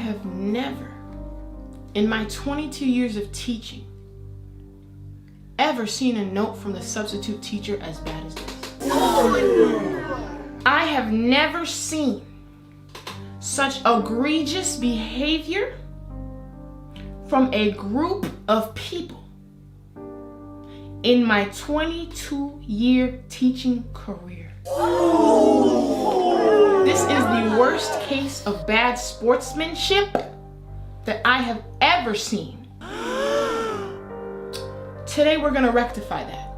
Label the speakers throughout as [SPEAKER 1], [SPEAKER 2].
[SPEAKER 1] have never, in my 22 years of teaching, ever seen a note from the substitute teacher as bad as this. I have never seen such egregious behavior from a group of people in my 22-year teaching career. This is the worst case of bad sportsmanship that I have ever seen. Today we're gonna rectify that.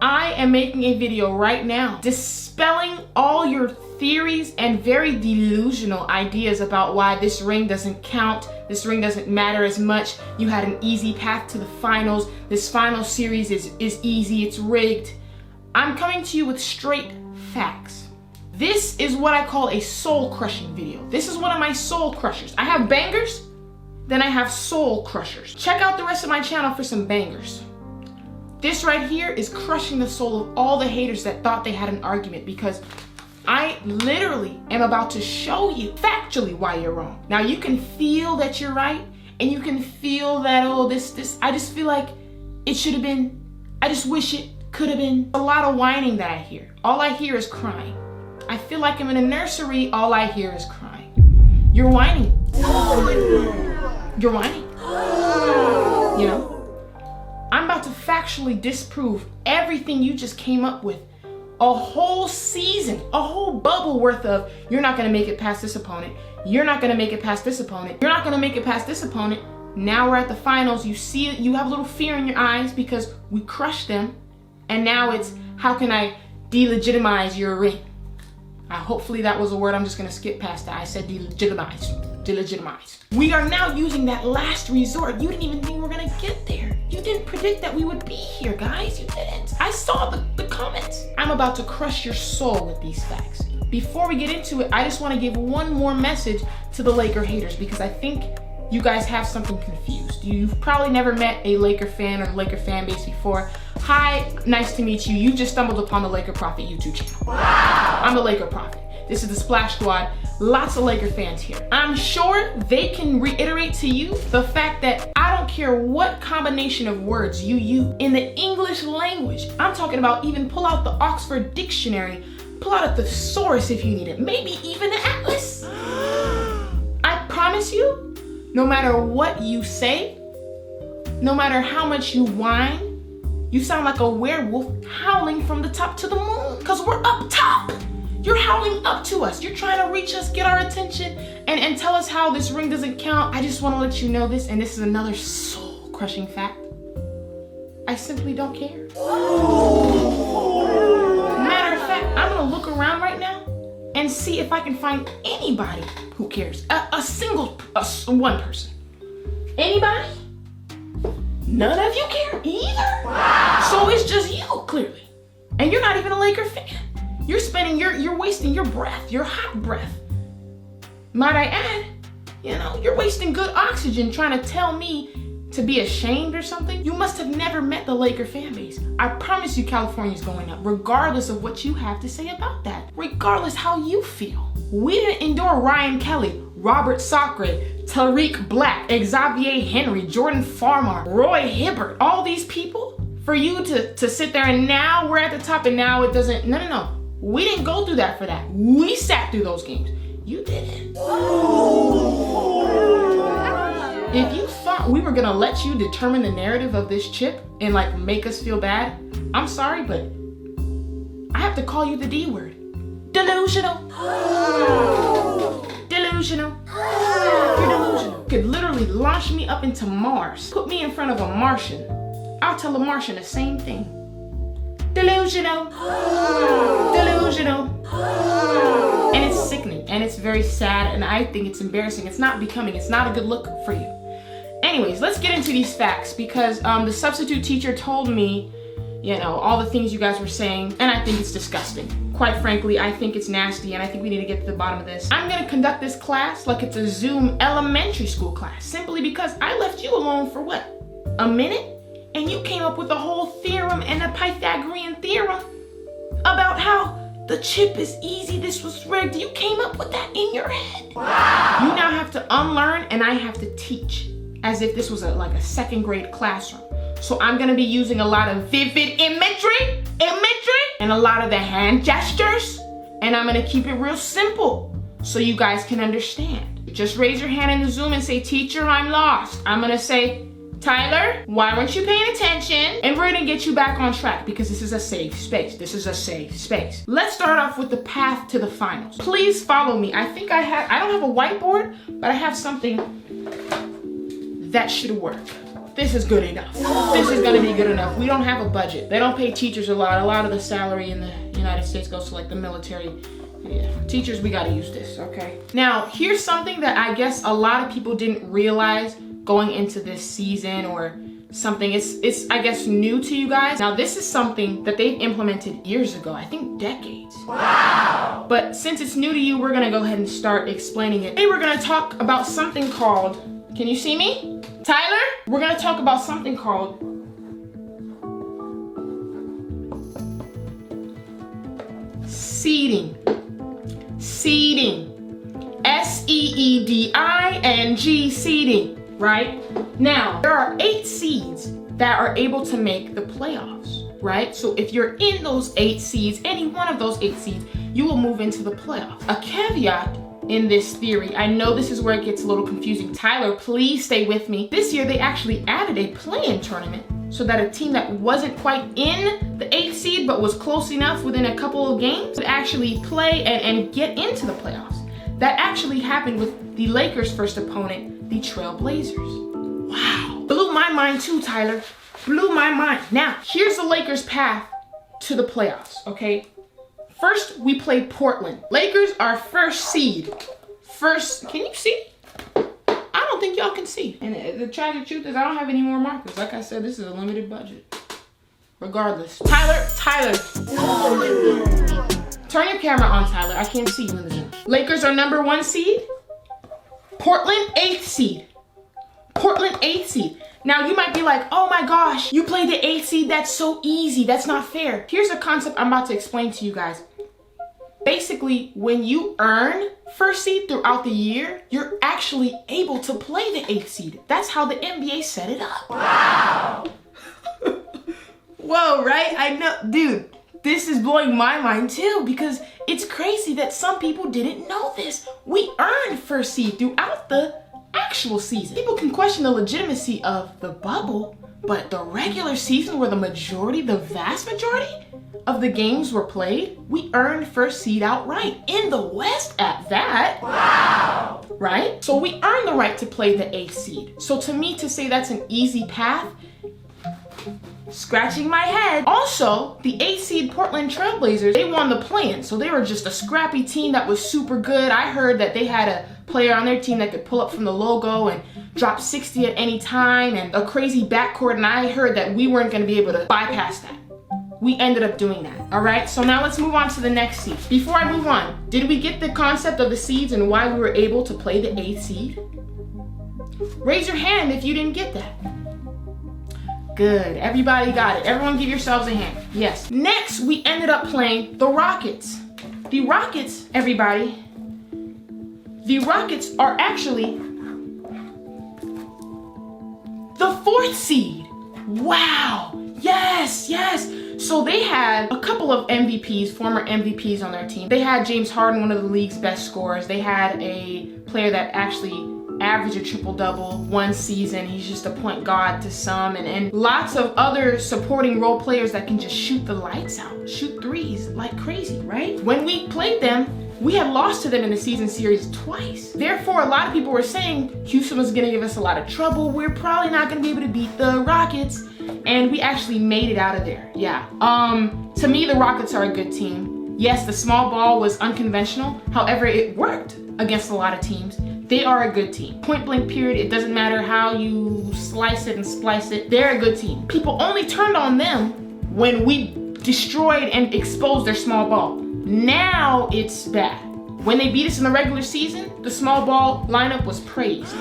[SPEAKER 1] I am making a video right now dispelling all your theories and very delusional ideas about why this ring doesn't count, this ring doesn't matter as much, you had an easy path to the finals, this final series is easy, it's rigged. I'm coming to you with straight facts. This is what I call a soul-crushing video. This is one of my soul crushers. I have bangers, then I have soul crushers. Check out the rest of my channel for some bangers. This right here is crushing the soul of all the haters that thought they had an argument, because I literally am about to show you factually why you're wrong. Now you can feel that you're right, and you can feel that, oh, this, I just feel like it should have been, I just wish it could have been. A lot of whining that I hear. All I hear is crying. I feel like I'm in a nursery, all I hear is crying. You're whining. You're whining. You know? I'm about to factually disprove everything you just came up with. A whole season, a whole bubble worth of, you're not gonna make it past this opponent. You're not gonna make it past this opponent. You're not gonna make it past this opponent. Now we're at the finals. You see it, you have a little fear in your eyes because we crushed them. And now it's, how can I delegitimize your ring? Hopefully that was a word, I'm just gonna skip past that. I said delegitimize. We are now using that last resort. You didn't even think we were gonna get there. You didn't predict that we would be here, guys. You didn't. I saw the comments. I'm about to crush your soul with these facts. Before we get into it, I just wanna give one more message to the Laker haters, because I think you guys have something confused. You've probably never met a Laker fan or the Laker fan base before. Hi, nice to meet you. You just stumbled upon the Laker Prophet YouTube channel. Wow. I'm the Laker Prophet. This is the Splash Squad. Lots of Laker fans here. I'm sure they can reiterate to you the fact that I don't care what combination of words you use in the English language. I'm talking about even pull out the Oxford Dictionary, pull out a thesaurus if you need it, maybe even an atlas. I promise you, no matter what you say, no matter how much you whine, you sound like a werewolf howling from the top to the moon, because we're up top. You're howling up to us. You're trying to reach us, get our attention, and tell us how this ring doesn't count. I just want to let you know this, and this is another soul-crushing fact. I simply don't care. Matter of fact, I'm gonna look around right now and see if I can find anybody who cares. One person. Anybody? None of you care either? Wow. So it's just you, clearly. And you're not even a Laker fan. You're spending, you're wasting your breath, your hot breath. Might I add, you know, you're wasting good oxygen trying to tell me to be ashamed or something. You must have never met the Laker fan base. I promise you California's going up, regardless of what you have to say about that. Regardless how you feel. We didn't endure Ryan Kelly, Robert Sacre, Tariq Black, Xavier Henry, Jordan Farmar, Roy Hibbert, all these people for you to sit there and now we're at the top and now it doesn't, no. We didn't go through that for that. We sat through those games. You didn't. If you thought we were gonna let you determine the narrative of this chip and like make us feel bad, I'm sorry, but I have to call you the D word. Delusional. Delusional. You're delusional. You could literally launch me up into Mars. Put me in front of a Martian. I'll tell a Martian the same thing. Delusional. Delusional. And it's sickening and it's very sad and I think it's embarrassing. It's not becoming, it's not a good look for you. Anyways, let's get into these facts because the substitute teacher told me, you know, all the things you guys were saying, and I think it's disgusting. Quite frankly, I think it's nasty, and I think we need to get to the bottom of this. I'm gonna conduct this class like it's a Zoom elementary school class, simply because I left you alone for what, a minute? And you came up with a whole theorem and a Pythagorean theorem about how The chip is easy, this was rigged. You came up with that in your head. Wow. You now have to unlearn and I have to teach as if this was like a second grade classroom. So I'm gonna be using a lot of vivid imagery, and a lot of the hand gestures. And I'm gonna keep it real simple so you guys can understand. Just raise your hand in the Zoom and say, teacher, I'm lost. I'm gonna say, Tyler, why weren't you paying attention? And we're gonna get you back on track because this is a safe space. This is a safe space. Let's start off with the path to the finals. Please follow me. I don't have a whiteboard, but I have something that should work. This is good enough. This is gonna be good enough. We don't have a budget. They don't pay teachers a lot. A lot of the salary in the United States goes to like the military. Yeah, teachers, we gotta use this, okay? Now, here's something that I guess a lot of people didn't realize going into this season or something. It's I guess new to you guys. Now, this is something that they've implemented years ago, I think decades. Wow! But since it's new to you, we're gonna go ahead and start explaining it. Today, we're gonna talk about something called, can you see me? Tyler? We're gonna talk about something called seeding. Seeding. S-E-E-D-I-N-G, seeding, right? Now, there are 8 seeds that are able to make the playoffs, right? So if you're in those 8 seeds, any one of those 8 seeds, you will move into the playoffs. A caveat in this theory, I know this is where it gets a little confusing. Tyler, please stay with me. This year, they actually added a play-in tournament so that a team that wasn't quite in the 8th seed but was close enough within a couple of games could actually play and get into the playoffs. That actually happened with the Lakers' first opponent, the Trail Blazers. Wow. Blew my mind too, Tyler. Blew my mind. Now, here's the Lakers' path to the playoffs, okay? First, we play Portland. Lakers are first seed. First, can you see? I don't think y'all can see. And the tragic truth is I don't have any more markers. Like I said, this is a limited budget. Regardless. Tyler. Turn your camera on, Tyler. I can't see you in the Zoom. Lakers are number 1 seed. Portland 8th seed. Portland 8th seed. Now you might be like, oh my gosh, you played the 8th seed, that's so easy, that's not fair. Here's a concept I'm about to explain to you guys. Basically, when you earn first seed throughout the year, you're actually able to play the 8th seed. That's how the NBA set it up. Wow. Whoa, right? I know, dude, this is blowing my mind too because it's crazy that some people didn't know this. We earned first seed throughout the actual season. People can question the legitimacy of the bubble, but the regular season where the vast majority of the games were played, we earned first seed outright in the West at that. Wow! Right? So we earned the right to play the 8th seed. So to me, to say that's an easy path, scratching my head. Also, the 8th seed Portland Trail Blazers, they won the play-in, so they were just a scrappy team that was super good. I heard that they had a player on their team that could pull up from the logo and drop 60 at any time and a crazy backcourt, and I heard that we weren't gonna be able to bypass that. We ended up doing that, all right? So now let's move on to the next seed. Before I move on, did we get the concept of the seeds and why we were able to play the 8th seed? Raise your hand if you didn't get that. Good, everybody got it. Everyone give yourselves a hand. Yes. Next, we ended up playing the Rockets. The Rockets, everybody, the Rockets are actually the 4th seed. Wow, yes. So they had a couple of MVPs, former MVPs on their team. They had James Harden, one of the league's best scorers. They had a player that actually averaged a triple-double one season. He's just a point guard to some, and lots of other supporting role players that can just shoot the lights out, shoot threes like crazy, right? When we played them, we had lost to them in the season series twice. Therefore, a lot of people were saying Houston was gonna give us a lot of trouble. We're probably not gonna be able to beat the Rockets, and we actually made it out of there, yeah. To me, the Rockets are a good team. Yes, the small ball was unconventional. However, it worked against a lot of teams. They are a good team. Point blank period, it doesn't matter how you slice it and splice it. They're a good team. People only turned on them when we destroyed and exposed their small ball. Now it's bad. When they beat us in the regular season, the small ball lineup was praised.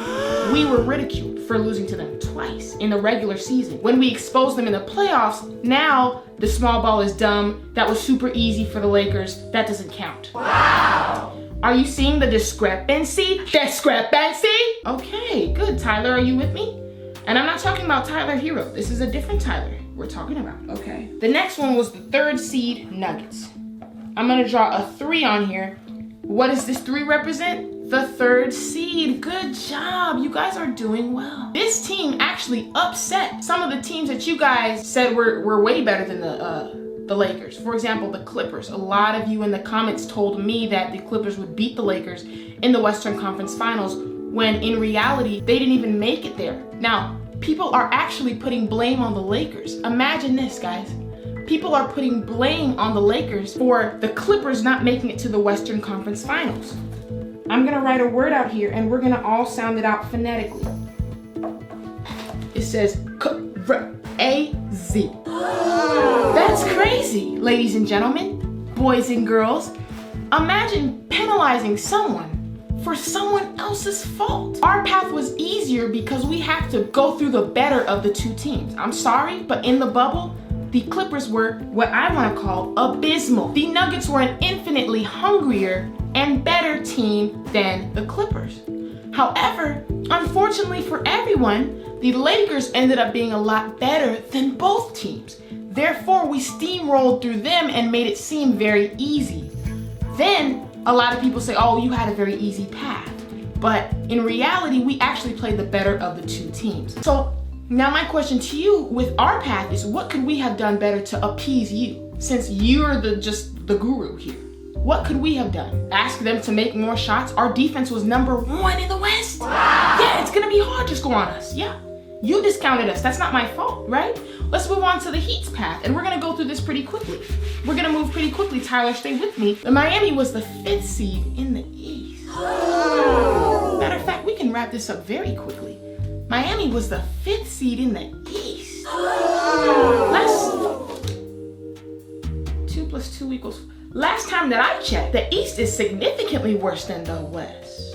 [SPEAKER 1] We were ridiculed for losing to them twice in the regular season. When we exposed them in the playoffs, now the small ball is dumb. That was super easy for the Lakers. That doesn't count. Wow! Are you seeing the discrepancy? Discrepancy? Okay, good. Tyler, are you with me? And I'm not talking about Tyler Hero. This is a different Tyler we're talking about, okay? The next one was the 3rd seed Nuggets. I'm gonna draw a 3 on here. What does this 3 represent? The 3rd seed. Good job. You guys are doing well. This team actually upset some of the teams that you guys said were way better than the Lakers. For example, the Clippers. A lot of you in the comments told me that the Clippers would beat the Lakers in the Western Conference Finals, when in reality, they didn't even make it there. Now, people are actually putting blame on the Lakers. Imagine this, guys. People are putting blame on the Lakers for the Clippers not making it to the Western Conference Finals. I'm gonna write a word out here and we're gonna all sound it out phonetically. It says A-Z. That's crazy, ladies and gentlemen, boys and girls. Imagine penalizing someone for someone else's fault. Our path was easier because we have to go through the better of the 2 teams. I'm sorry, but in the bubble, the Clippers were what I want to call abysmal. The Nuggets were an infinitely hungrier and better team than the Clippers. However, unfortunately for everyone, the Lakers ended up being a lot better than both teams. Therefore, we steamrolled through them and made it seem very easy. Then, a lot of people say, oh, you had a very easy path. But in reality, we actually played the better of the 2 teams. So now my question to you with our path is, what could we have done better to appease you? Since you're just the guru here. What could we have done? Ask them to make more shots? Our defense was number 1 in the West. Wow. Yeah, it's gonna be hard to score on us. Yeah, you discounted us. That's not my fault, right? Let's move on to the Heat's path, and we're gonna go through this pretty quickly. We're gonna move pretty quickly. Tyler, stay with me. The Miami was the 5th seed in the East. Matter of fact, we can wrap this up very quickly. Miami was the 5th seed in the East. Last 2 + 2 =. Last time that I checked, the East is significantly worse than the West,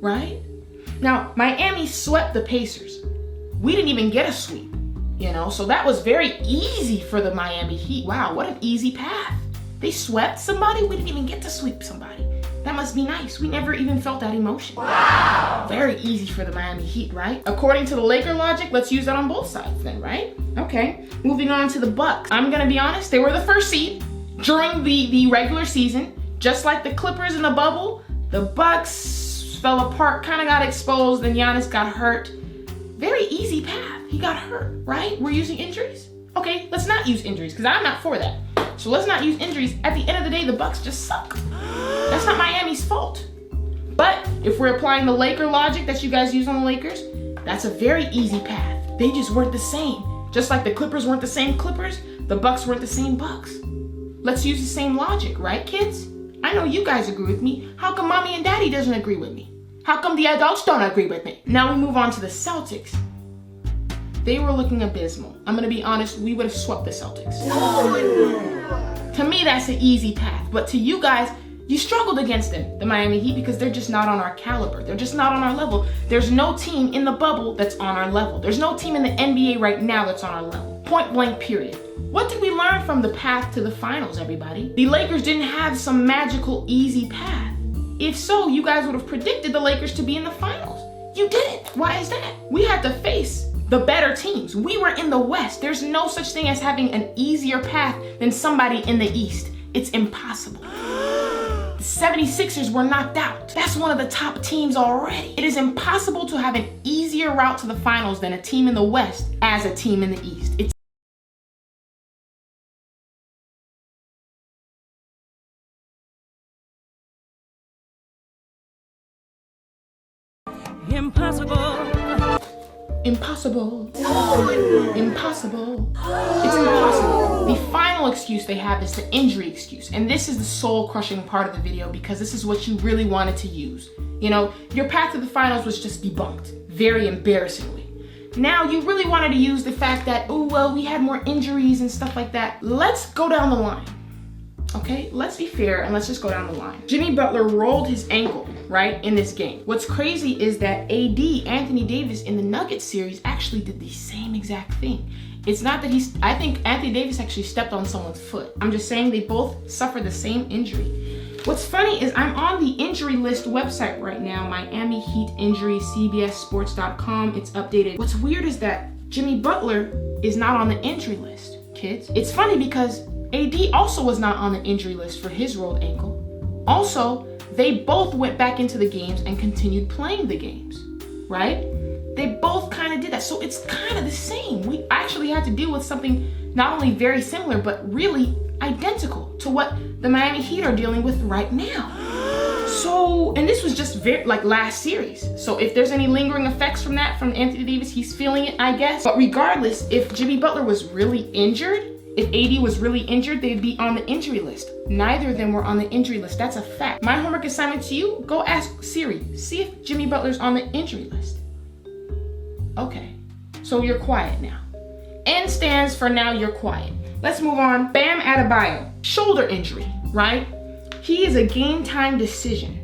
[SPEAKER 1] right? Now, Miami swept the Pacers. We didn't even get a sweep, so that was very easy for the Miami Heat. Wow, what an easy path. They swept somebody, we didn't even get to sweep somebody. That must be nice. We never even felt that emotion. Wow. Very easy for the Miami Heat, right? According to the Laker logic, let's use that on both sides then, right? Okay, moving on to the Bucks. I'm gonna be honest, they were the 1st seed during the regular season. Just like the Clippers in the bubble, the Bucks fell apart, kind of got exposed, and Giannis got hurt. Very easy path. He got hurt, right? We're using injuries? Okay, let's not use injuries, because I'm not for that. So let's not use injuries. At the end of the day, the Bucks just suck. That's not Miami's fault. But if we're applying the Laker logic that you guys use on the Lakers, that's a very easy path. They just weren't the same. Just like the Clippers weren't the same Clippers, the Bucks weren't the same Bucks. Let's use the same logic, right, kids? I know you guys agree with me. How come mommy and daddy doesn't agree with me? How come the adults don't agree with me? Now we move on to the Celtics. They were looking abysmal. I'm gonna be honest, we would have swept the Celtics. To me, that's an easy path. But to you guys, you struggled against them, the Miami Heat, because they're just not on our caliber. They're just not on our level. There's no team in the bubble that's on our level. There's no team in the NBA right now that's on our level. Point blank, period. What did we learn from the path to the finals, everybody? The Lakers didn't have some magical, easy path. If so, you guys would have predicted the Lakers to be in the finals. You didn't. Why is that? We had to face the better teams. We were in the West. There's no such thing as having an easier path than somebody in the East. It's impossible. The 76ers were knocked out. That's one of the top teams already. It is impossible to have an easier route to the finals than a team in the West as a team in the East. It's impossible. Impossible. Impossible. It's impossible. The final excuse they have is the injury excuse. And this is the soul-crushing part of the video because this is what you really wanted to use. Your path to the finals was just debunked, very embarrassingly. Now you really wanted to use the fact that, oh, well, we had more injuries and stuff like that. Let's go down the line. Okay, let's be fair and let's just go down the line. Jimmy Butler rolled his ankle, right, in this game. What's crazy is that AD, Anthony Davis, in the Nuggets series actually did the same exact thing. It's not that I think Anthony Davis actually stepped on someone's foot. I'm just saying they both suffered the same injury. What's funny is I'm on the injury list website right now, Miami Heat injury, CBSSports.com. It's updated. What's weird is that Jimmy Butler is not on the injury list, kids. It's funny because AD also was not on the injury list for his rolled ankle. Also, they both went back into the games and continued playing the games, right? They both kind of did that. So it's kind of the same. We actually had to deal with something not only very similar, but really identical to what the Miami Heat are dealing with right now. So, and this was just last series. So if there's any lingering effects from that, from Anthony Davis, he's feeling it, I guess. But regardless, if Jimmy Butler was really injured, if AD was really injured, they'd be on the injury list. Neither of them were on the injury list. That's a fact. My homework assignment to you, go ask Siri, see if Jimmy Butler's on the injury list. Okay, so you're quiet now. N stands for now you're quiet. Let's move on. Bam Adebayo, shoulder injury, right? He is a game time decision.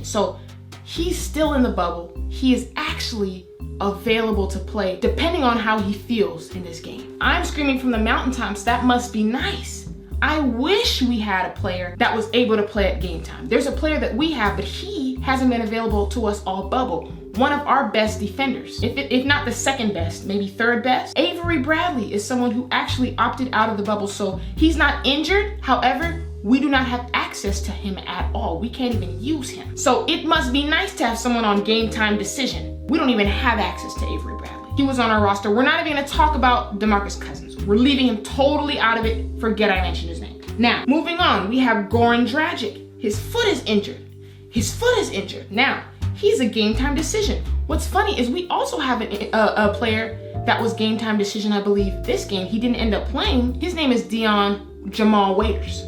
[SPEAKER 1] So he's still in the bubble. He is actually available to play depending on how he feels in this game. I'm screaming from the mountaintops, that must be nice. I wish we had a player that was able to play at game time. There's a player that we have, but he hasn't been available to us all bubble. One of our best defenders, if not the second best, maybe third best. Avery Bradley is someone who actually opted out of the bubble, so he's not injured. However, we do not have access to him at all. We can't even use him. So it must be nice to have someone on game time decision. We don't even have access to Avery Bradley. He was on our roster. We're not even gonna talk about DeMarcus Cousins. We're leaving him totally out of it. Forget I mentioned his name. Now, moving on, we have Goran Dragic. His foot is injured. Now, he's a game time decision. What's funny is we also have a player that was game time decision, I believe, this game. He didn't end up playing. His name is Dion Jamal Waiters.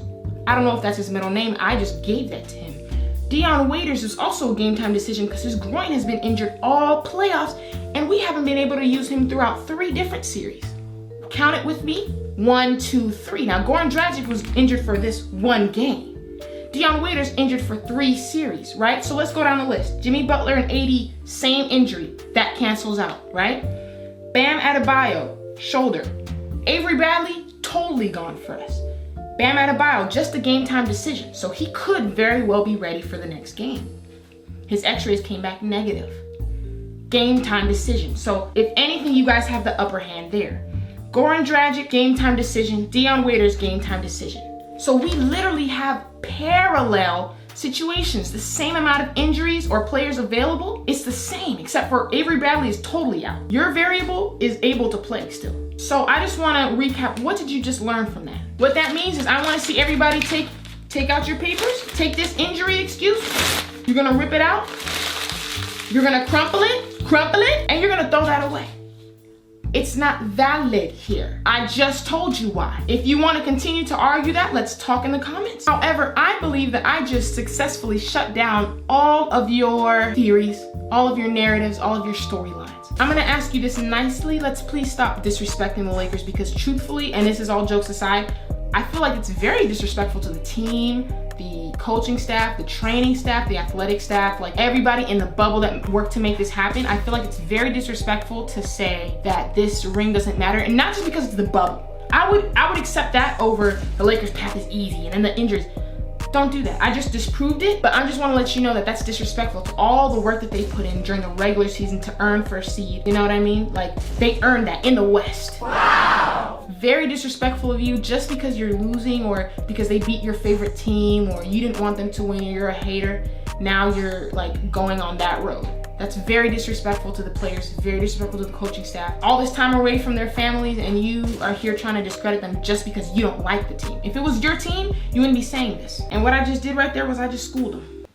[SPEAKER 1] I don't know if that's his middle name. I just gave that to him. Dion Waiters is also a game time decision because his groin has been injured all playoffs and we haven't been able to use him throughout 3 different series. Count it with me. 1, 2, 3. Now, Goran Dragic was injured for this 1 game. Dion Waiters injured for 3 series, right? So let's go down the list. Jimmy Butler and AD, same injury. That cancels out, right? Bam Adebayo, shoulder. Avery Bradley, totally gone for us. Bam Adebayo, just a game time decision. So he could very well be ready for the next game. His x-rays came back negative. Game time decision. So if anything, you guys have the upper hand there. Goran Dragic, game time decision. Dion Waiters, game time decision. So we literally have parallel situations. The same amount of injuries or players available, it's the same, except for Avery Bradley is totally out. Your variable is able to play still. So I just want to recap, what did you just learn from that? What that means is I want to see everybody take out your papers, take this injury excuse, you're going to rip it out, you're going to crumple it, and you're going to throw that away. It's not valid here. I just told you why. If you want to continue to argue that, let's talk in the comments. However, I believe that I just successfully shut down all of your theories, all of your narratives, all of your storylines. I'm gonna ask you this nicely. Let's please stop disrespecting the Lakers because truthfully, and this is all jokes aside, I feel like it's very disrespectful to the team, the coaching staff, the training staff, the athletic staff, like everybody in the bubble that worked to make this happen. I feel like it's very disrespectful to say that this ring doesn't matter, and not just because it's the bubble. I would accept that over the Lakers' path is easy and then the injuries. Don't do that. I just disproved it, but I just want to let you know that that's disrespectful to all the work that they put in during the regular season to earn first seed. You know what I mean? Like, they earned that in the West. Wow! Very disrespectful of you just because you're losing or because they beat your favorite team or you didn't want them to win or you're a hater. Now you're like going on that road. That's very disrespectful to the players, very disrespectful to the coaching staff. All this time away from their families and you are here trying to discredit them just because you don't like the team. If it was your team, you wouldn't be saying this. And what I just did right there was I just schooled them.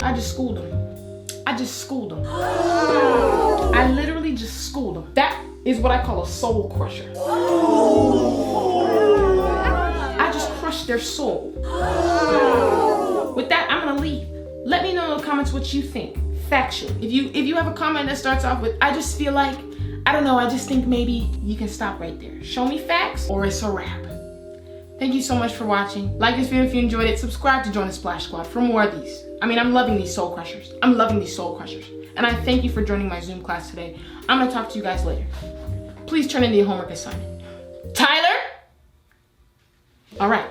[SPEAKER 1] I just schooled them. I literally just schooled them. That is what I call a soul crusher. I just crushed their soul. With that, I'm gonna leave. Let me know in the comments what you think, factual. If you have a comment that starts off with, I just feel like, I don't know, I just think maybe, you can stop right there. Show me facts or it's a wrap. Thank you so much for watching. Like this video if you enjoyed it. Subscribe to join the Splash Squad for more of these. I mean, I'm loving these soul crushers. I'm loving these soul crushers. And I thank you for joining my Zoom class today. I'm gonna talk to you guys later. Please turn in the homework assignment. Tyler? All right.